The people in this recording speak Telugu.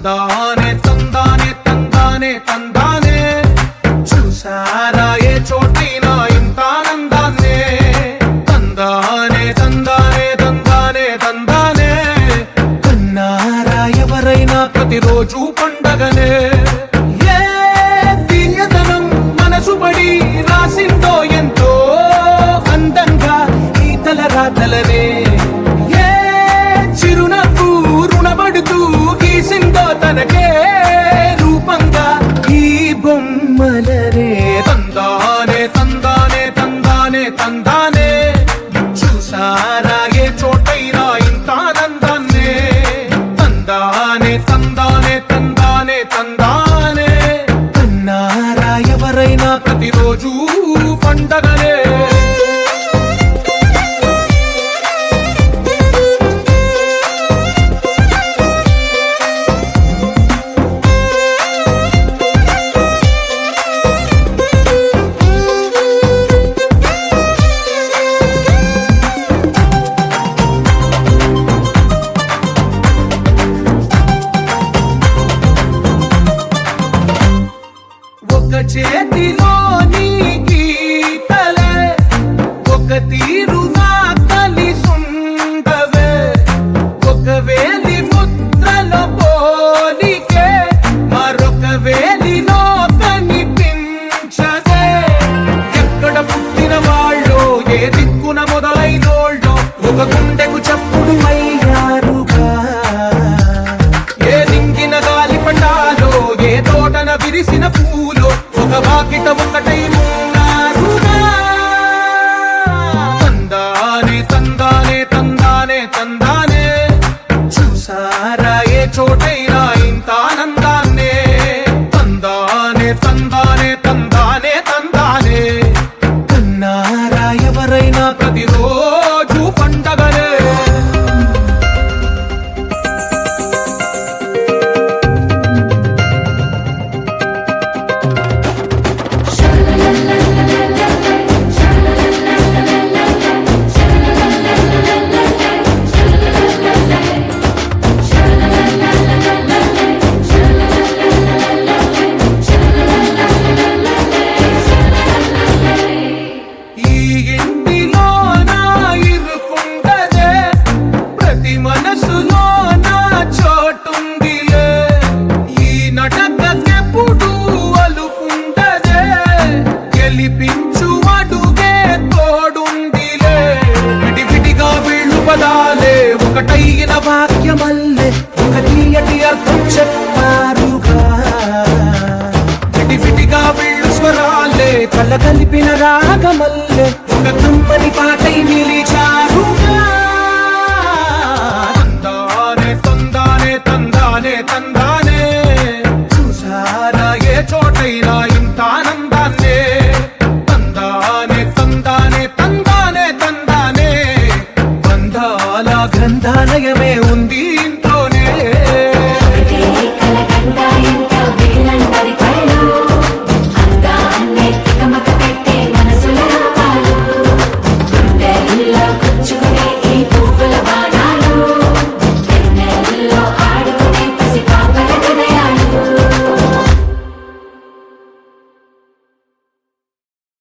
తందానే తందానే తందానే తందానే చూసారా ఏ చోటైనా ఇంత ఆనందాన్నే తందానే తందానే తందానే తందానే కన్నారా ఎవరైనా ప్రతిరోజు పండగనే ఏ తీయదనం మనసు పడి రాసిందో ఎంతో అందంగా ఈ తలరాతలనే ఏ చిరునవ్వు రుణపడుతూ గీసిందో తనకే రూపంగా ఈ బొమ్మలనే తందానే తందానే తందానే తందానే చూసారా ఏ చోటైనా ఇంత ఆనందాన్నే తందానే తందానే తందానే తందానే కన్నారా ఎవరైనా ప్రతిరోజు పండగనే ఒక చేతిలో నీ గీతలే ఒక తీరుగా కలిసుండవే ఒక వేలి ముద్రల పోలికే మరొక వేలిలో కనిపించదే ఎక్కడ పుట్టిన వాళ్ళో ఏ దిక్కున మొదలైనోళ్ళో ఒక గుండెకు చప్పుడు అయ్యారుగా ఏ దింగిన గాలి పండాలో ఏ తోటన విరిసిన పూలో ఒక వాకిట ఒకటై ఉన్నారుగా తందానే తందానే తందానే తందానే చూసారా ఏ చోటైనా ఇంత ఆనందాన్నే తందానే తందానే తందానే తందానే కన్నారా ఎవరైనా ప్రతిరోజు పండగనే మనసులో నా చోటుందిలే ఈ నటకెప్పుడు అలుకుంటదే గెలిపించు అడుగే తోడుందిలే విడివిడిగా వీళ్ళు పదాలే ఒకటైన వాక్యమల్లే ఒక తీయటి అర్థం చెప్పారుగా విడివిడిగా వీళ్ళు స్వరాలే కలగలిపిన రాగమల్లే ఒక కమ్మని పాటై మిలి